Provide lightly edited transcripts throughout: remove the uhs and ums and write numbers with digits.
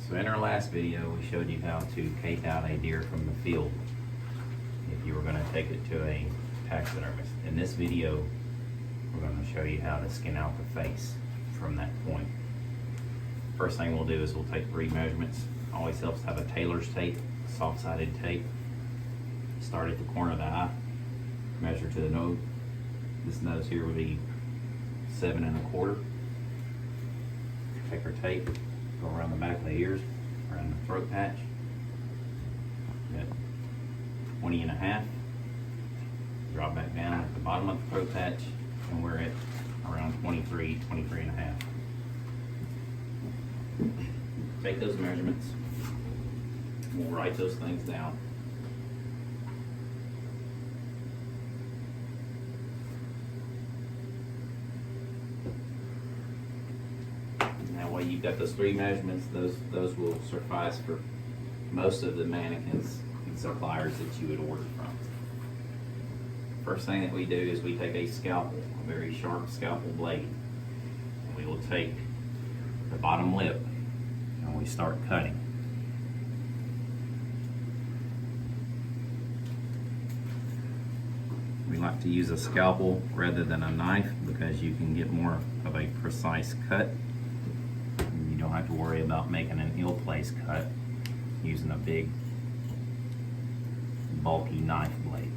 So in our last video, we showed you how to cape out a deer from the field if you were going to take it to a taxidermist. In this video, we're going to show you how to skin out the face from that point. First thing we'll do is we'll take breed measurements. Always helps to have a tailor's tape, soft-sided tape. Start at the corner of the eye, measure to the nose. This nose here would be 7 1/4. Take our tape, go around the back of the ears, around the throat patch. Got 20 1/2. Drop back down at the bottom of the throat patch, and we're at around 23 1/2. Take those measurements. We'll write those things down. That way you've got those 3 measurements. Those will suffice for most of the mannequins and suppliers that you would order from. First thing that we do is we take a scalpel, a very sharp scalpel blade, and we will take the bottom lip and we start cutting. We like to use a scalpel rather than a knife because you can get more of a precise cut. You don't have to worry about making an ill-placed cut using a big bulky knife blade.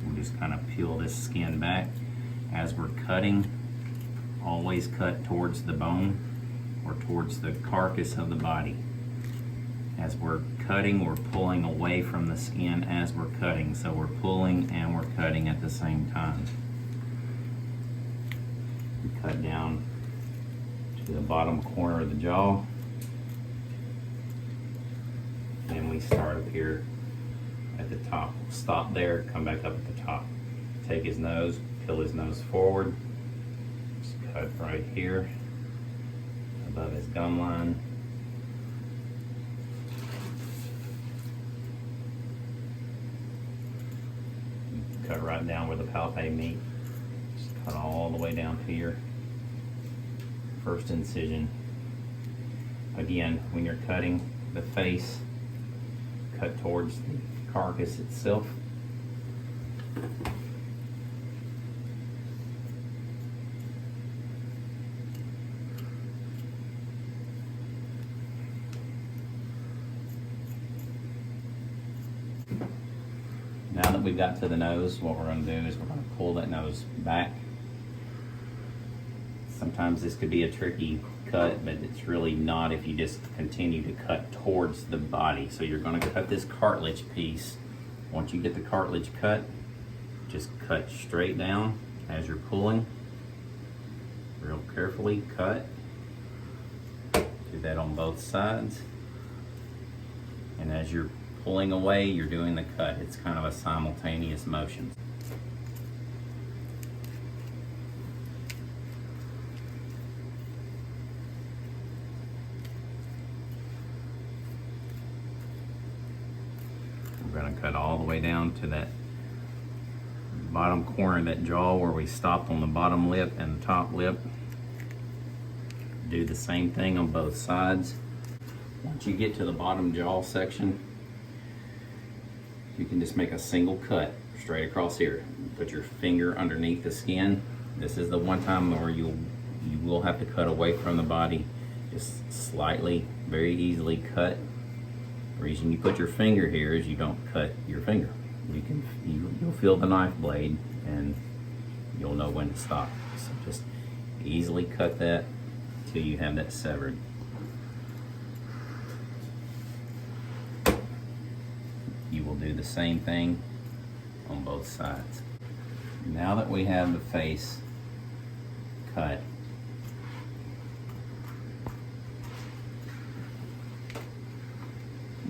We'll just kind of peel this skin back. As we're cutting, always cut towards the bone or towards the carcass of the body. As we're cutting, we're pulling away from the skin as we're cutting. So we're pulling and we're cutting at the same time. We cut down to the bottom corner of the jaw. And we start up here at the top. Stop there, come back up at the top. Take his nose, peel his nose forward. Just cut right here above his gum line. Cut right down where the palpate meet. Just cut all the way down here. First incision. Again, when you're cutting the face, cut towards the carcass itself. Now that we've got to the nose, what we're going to do is we're going to pull that nose back. Sometimes this could be a tricky cut, but it's really not if you just continue to cut towards the body. So you're going to cut this cartilage piece. Once you get the cartilage cut, just cut straight down as you're pulling. Real carefully cut. Do that on both sides. And as you're pulling away, you're doing the cut. It's kind of a simultaneous motion. We're going to cut all the way down to that bottom corner of that jaw where we stopped on the bottom lip and the top lip. Do the same thing on both sides. Once you get to the bottom jaw section, you can just make a single cut straight across here. Put your finger underneath the skin. This is the one time where you will have to cut away from the body. Just slightly, very easily cut. The reason you put your finger here is you don't cut your finger. You'll feel the knife blade and you'll know when to stop. So just easily cut that till you have that severed. You will do the same thing on both sides. Now that we have the face cut,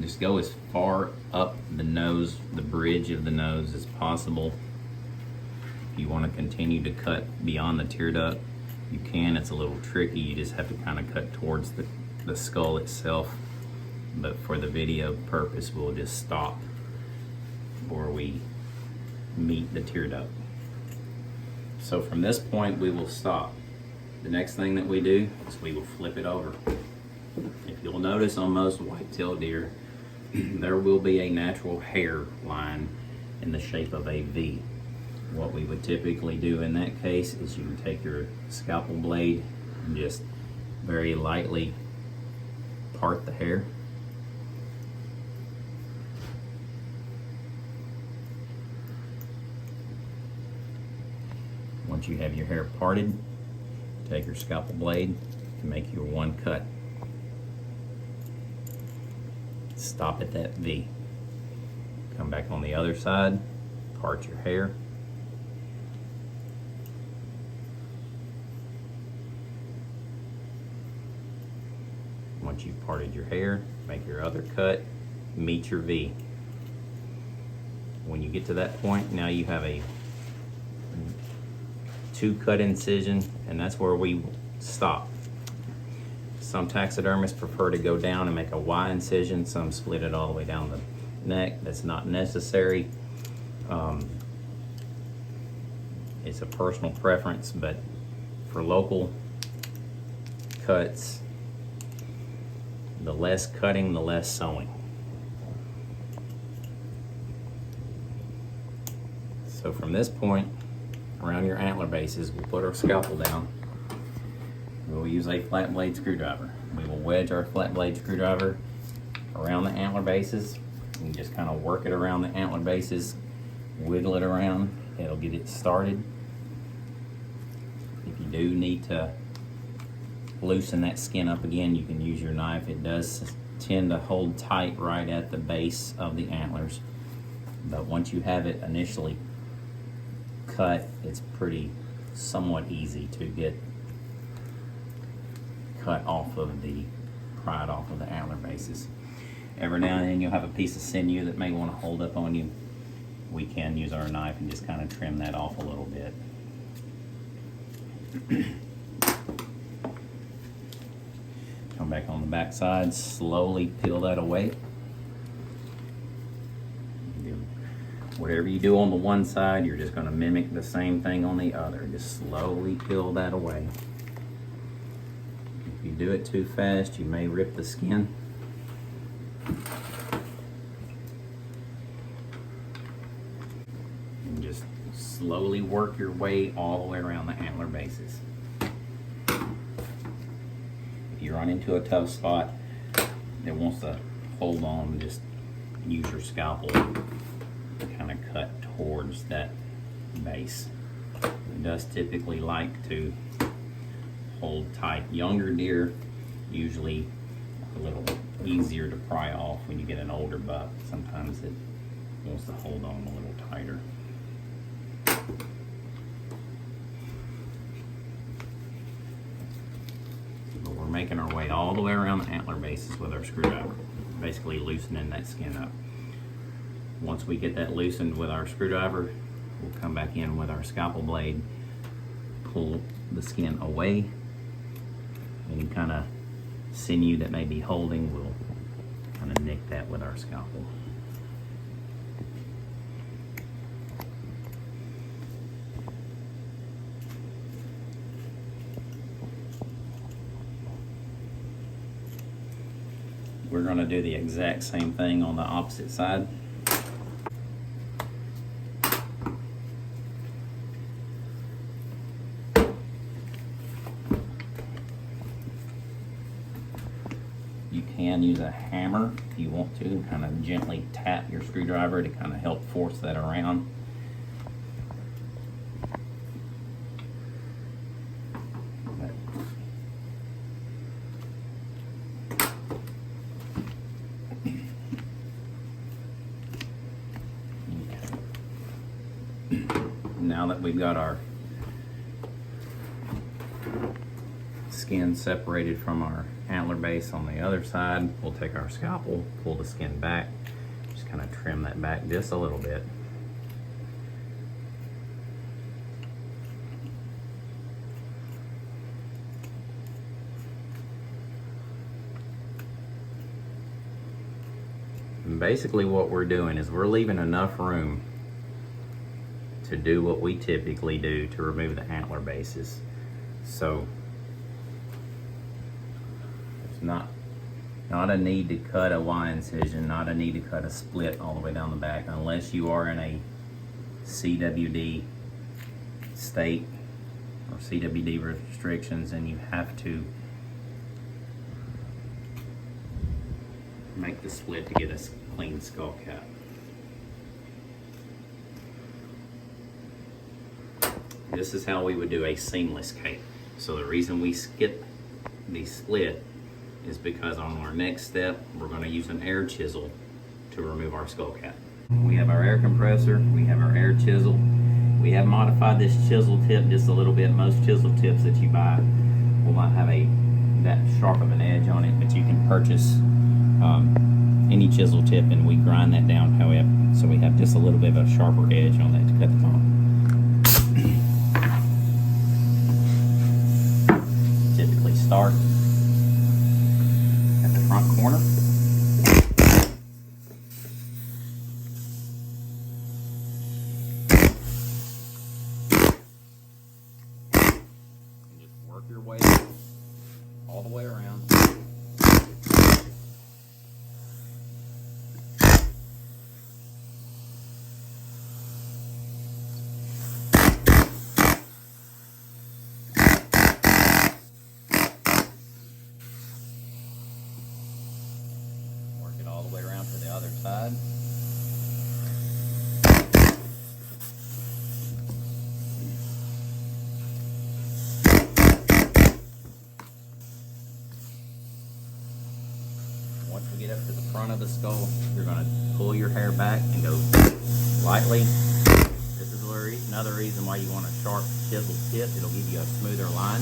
just go as far up the nose, the bridge of the nose as possible. If you want to continue to cut beyond the tear duct, you can. It's a little tricky. You just have to kind of cut towards the skull itself. But for the video purpose, we'll just stop where we meet the tear duct. So from this point, we will stop. The next thing that we do is we will flip it over. If you'll notice on most whitetail deer, there will be a natural hair line in the shape of a V. What we would typically do in that case is you can take your scalpel blade and just very lightly part the hair. Once you have your hair parted, take your scalpel blade and make your one cut. Stop at that V. Come back on the other side, part your hair. Once you've parted your hair, make your other cut, meet your V. When you get to that point, now you have a 2-cut incision, and that's where we stop. Some taxidermists prefer to go down and make a Y incision. Some split it all the way down the neck. That's not necessary. It's a personal preference, but for local cuts, the less cutting, the less sewing. So from this point, around your antler bases, we'll put our scalpel down. We'll use a flat blade screwdriver. We will wedge our flat blade screwdriver around the antler bases and just kind of work it around the antler bases, wiggle it around. It'll get it started. If you do need to loosen that skin up again, you can use your knife. It does tend to hold tight right at the base of the antlers, but once you have it initially cut, it's somewhat easy to get cut off of pried off of the antler bases. Every now and then you'll have a piece of sinew that may want to hold up on you. We can use our knife and just kind of trim that off a little bit. Come back on the back side, slowly peel that away. Whatever you do on the one side, you're just going to mimic the same thing on the other. Just slowly peel that away. If you do it too fast, you may rip the skin. And just slowly work your way all the way around the antler bases. If you run into a tough spot that wants to hold on, just use your scalpel to kind of cut towards that base. It does typically like to hold tight. Younger deer usually a little easier to pry off. When you get an older buck, sometimes it wants to hold on a little tighter. But we're making our way all the way around the antler bases with our screwdriver, basically loosening that skin up. Once we get that loosened with our screwdriver, we'll come back in with our scalpel blade, pull the skin away. Any kind of sinew that may be holding, we'll kind of nick that with our scalpel. We're going to do the exact same thing on the opposite side. You can use a hammer if you want to, and kind of gently tap your screwdriver to kind of help force that around. Now that we've got our skin separated from our antler base on the other side, we'll take our scalpel, pull the skin back, just kind of trim that back just a little bit. And basically what we're doing is we're leaving enough room to do what we typically do to remove the antler bases. So Not a need to cut a Y incision, not a need to cut a split all the way down the back, unless you are in a CWD state or CWD restrictions, and you have to make the split to get a clean skull cap. This is how we would do a seamless cape. So the reason we skip the split is because on our next step, we're going to use an air chisel to remove our skull cap. We have our air compressor, we have our air chisel. We have modified this chisel tip just a little bit. Most chisel tips that you buy will not have that sharp of an edge on it, but you can purchase any chisel tip, and we grind that down however, so we have just a little bit of a sharper edge on that to cut the bone. Typically start at the front corner. And just work your way all the way around. All the way around to the other side. Once we get up to the front of the skull, you're going to pull your hair back and go lightly. This is another reason why you want a sharp chisel tip. It'll give you a smoother line.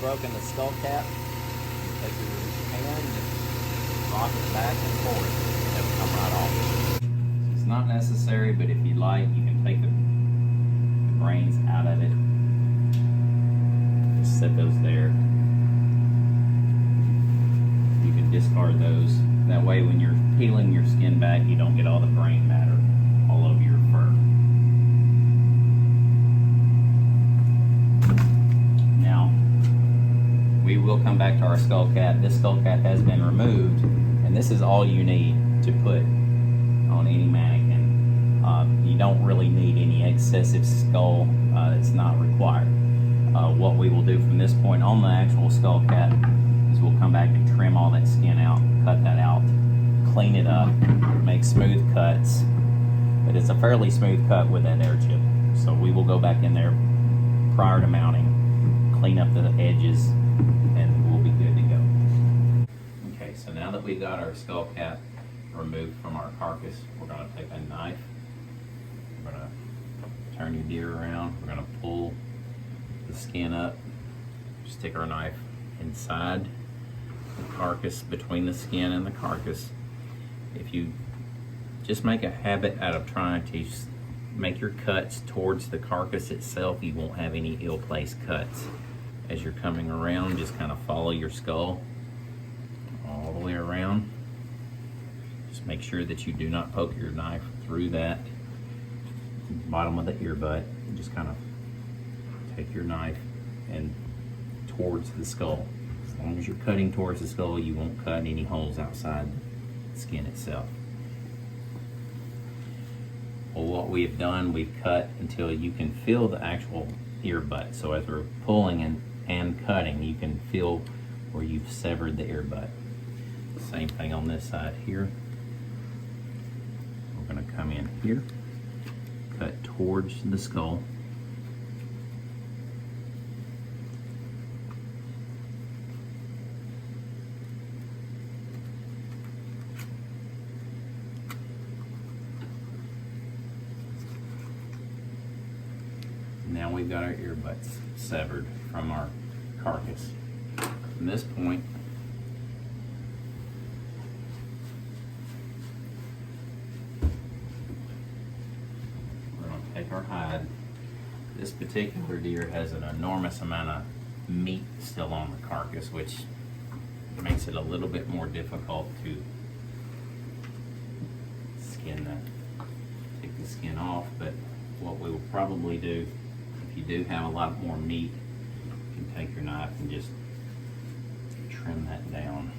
Broken the skull cap, you take your hand and just rock it back and forth. It'll come right off. It's not necessary, but if you like, you can take the brains out of it. Just set those there. You can discard those. That way when you're peeling your skin back, you don't get all the brain matter all over your fur. We will come back to our skull cap. This skull cap has been removed, and this is all you need to put on any mannequin. You don't really need any excessive skull. It's not required. What we will do from this point on the actual skull cap is we'll come back and trim all that skin out, cut that out, clean it up, make smooth cuts. But it's a fairly smooth cut with that air chip. So we will go back in there prior to mounting, clean up the edges, and we'll be good to go. Okay, so now that we got our skull cap removed from our carcass, we're going to take a knife, we're going to turn your deer around, we're going to pull the skin up, stick our knife inside the carcass, between the skin and the carcass. If you just make a habit out of trying to make your cuts towards the carcass itself, you won't have any ill-placed cuts. As you're coming around, just kind of follow your skull all the way around. Just make sure that you do not poke your knife through that bottom of the ear butt. Just kind of take your knife and towards the skull. As long as you're cutting towards the skull, you won't cut any holes outside the skin itself. Well, what we've done, we've cut until you can feel the actual ear butt. So as we're pulling and cutting, you can feel where you've severed the ear butt. Same thing on this side here. We're going to come in here, cut towards the skull. Now we've got our ear butts severed from our carcass. From this point, we're going to take our hide. This particular deer has an enormous amount of meat still on the carcass, which makes it a little bit more difficult to take the skin off. But what we will probably do, if you do have a lot more meat, you can take your knife and just trim that down.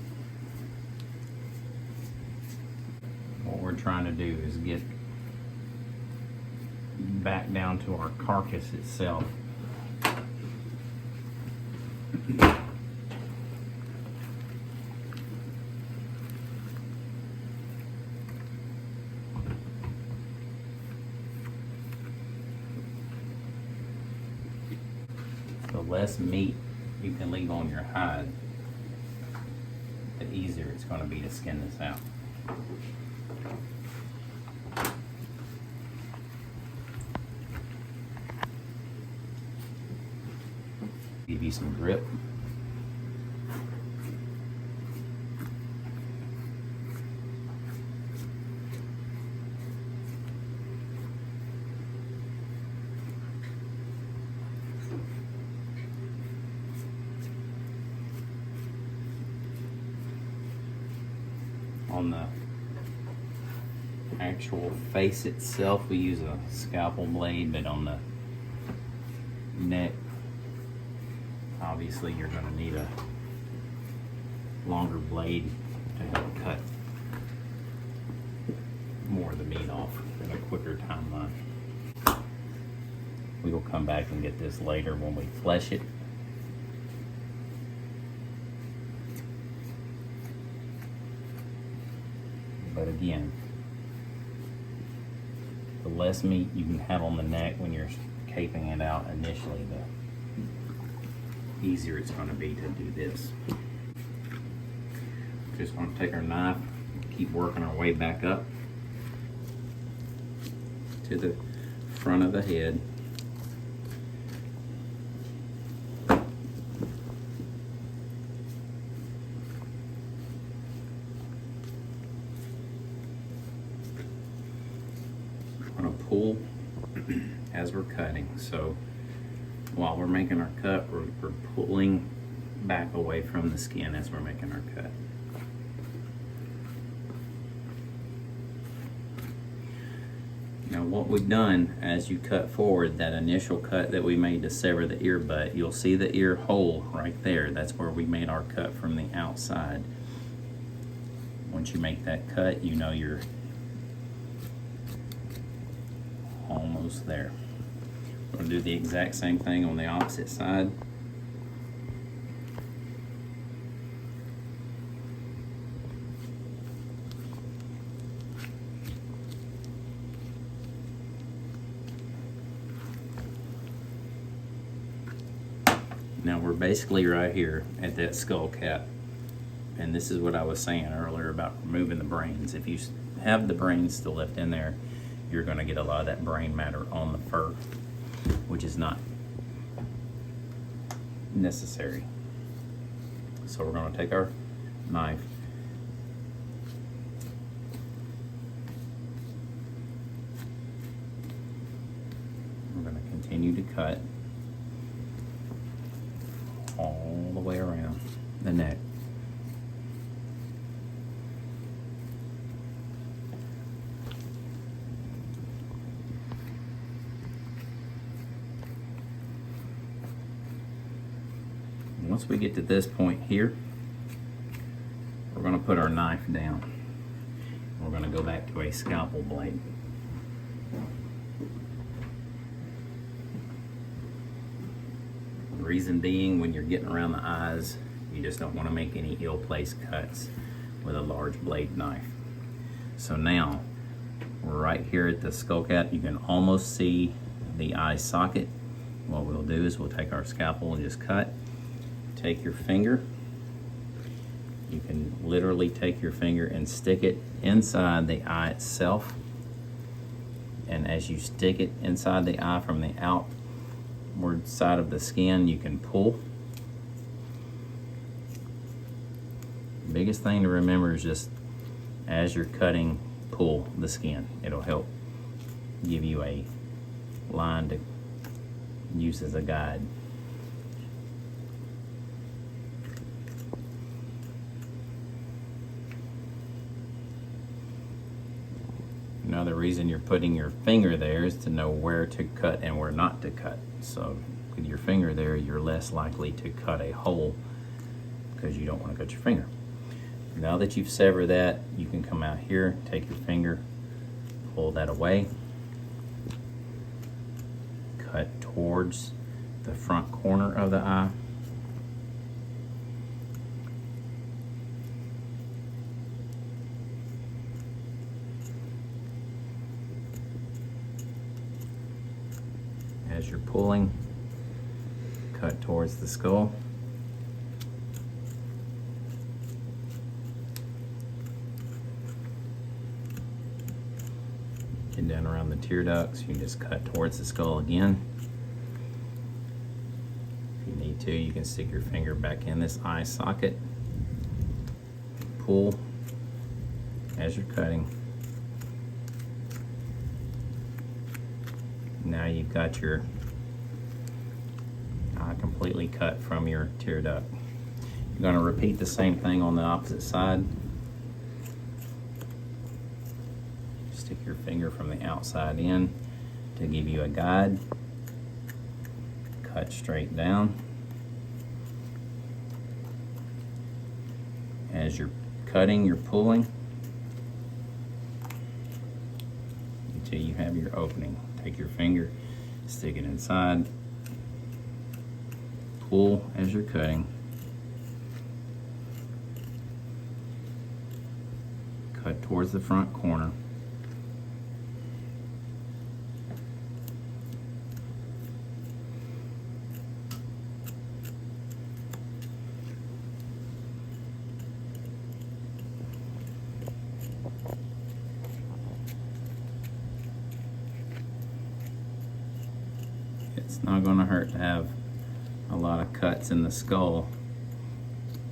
What we're trying to do is get back down to our carcass itself. The less meat you can leave on your hide, the easier it's going to be to skin this out. Give you some grip. On the actual face itself, we use a scalpel blade, but on the neck, obviously you're going to need a longer blade to help cut more of the meat off in a quicker timeline. We will come back and get this later when we flesh it. But again, the less meat you can have on the neck when you're caping it out initially, the easier it's going to be to do this. Just want to take our knife, keep working our way back up to the front of the head. We're going to pull as we're cutting. So while we're making our cut, we're pulling back away from the skin as we're making our cut. Now what we've done as you cut forward, that initial cut that we made to sever the ear butt, you'll see the ear hole right there. That's where we made our cut from the outside. Once you make that cut, you know you're almost there. We're going to do the exact same thing on the opposite side. Now we're basically right here at that skull cap, and this is what I was saying earlier about removing the brains. If you have the brains still left in there, you're going to get a lot of that brain matter on the fur, which is not necessary. So we're going to take our knife, we're going to continue to cut all the way around the neck. Once we get to this point here, we're going to put our knife down. We're going to go back to a scalpel blade. Reason being, when you're getting around the eyes, you just don't want to make any ill-placed cuts with a large blade knife. So now, we're right here at the skull cap. You can almost see the eye socket. What we'll do is we'll take our scalpel and just cut. Take your finger. You can literally take your finger and stick it inside the eye itself. And as you stick it inside the eye from the outward side of the skin, you can pull. The biggest thing to remember is just as you're cutting, pull the skin. It'll help give you a line to use as a guide. Another reason you're putting your finger there is to know where to cut and where not to cut. So with your finger there, you're less likely to cut a hole because you don't want to cut your finger. Now that you've severed that, you can come out here, take your finger, pull that away, cut towards the front corner of the eye. As you're pulling, cut towards the skull. Get down around the tear ducts, you can just cut towards the skull again. If you need to, you can stick your finger back in this eye socket, pull as you're cutting. Now you've got your eye completely cut from your tear duct. You're going to repeat the same thing on the opposite side. Stick your finger from the outside in to give you a guide. Cut straight down. As you're cutting, you're pulling until you have your opening. Take your finger, stick it inside, pull as you're cutting, cut towards the front corner, it's not going to hurt to have a lot of cuts in the skull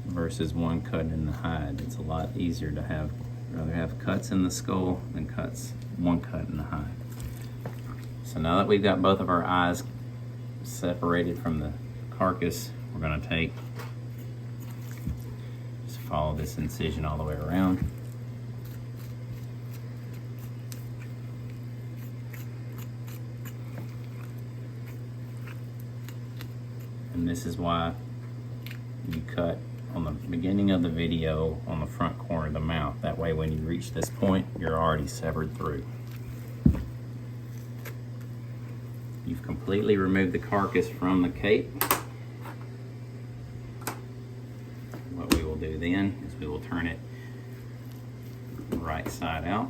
versus one cut in the hide. It's a lot easier to rather have cuts in the skull than one cut in the hide. So now that we've got both of our eyes separated from the carcass, we're going to just follow this incision all the way around. And this is why you cut on the beginning of the video on the front corner of the mouth. That way when you reach this point, you're already severed through. You've completely removed the carcass from the cape. What we will do then is we will turn it right side out.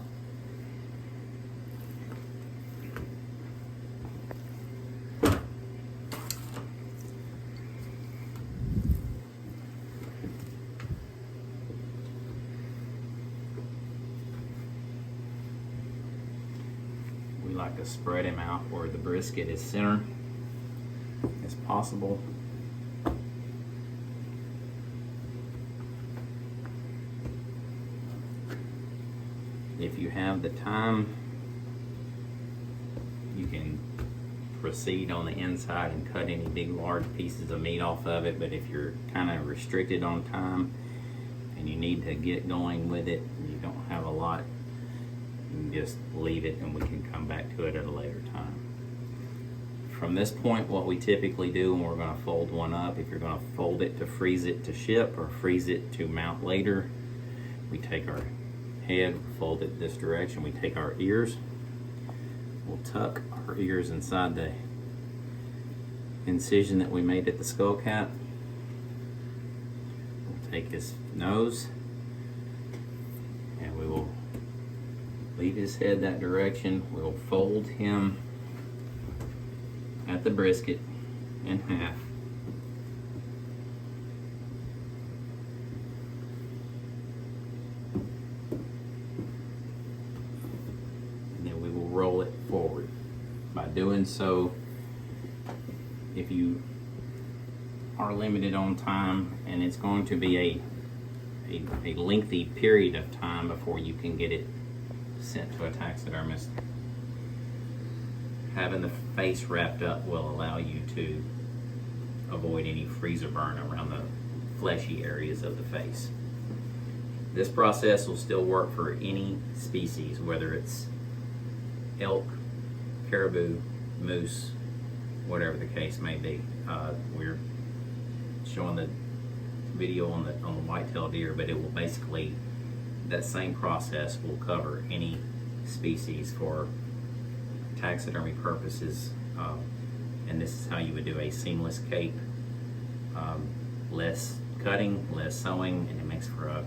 We like to spread him out where the brisket is center as possible. If you have the time, you can proceed on the inside and cut any big large pieces of meat off of it, but if you're kind of restricted on time and you need to get going with it and you don't have a lot, you can just leave it and we can come back to it at a later time. From this point, what we typically do when we're going to fold one up, if you're going to fold it to freeze it to ship or freeze it to mount later, we take our head, fold it this direction, we take our ears, we'll tuck our ears inside the incision that we made at the skull cap. We'll take his nose and we will lead his head that direction. We'll fold him at the brisket in half. And then we will roll it forward. By doing so, if you are limited on time and it's going to be a lengthy period of time before you can get it sent to a taxidermist, having the face wrapped up will allow you to avoid any freezer burn around the fleshy areas of the face. This process will still work for any species, whether it's elk, caribou, moose, whatever the case may be. We're showing the video on the whitetail deer, but it will basically, that same process will cover any species for taxidermy purposes, and this is how you would do a seamless cape. Less cutting, less sewing, and it makes for a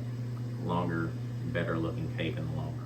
longer, better looking cape in the long run.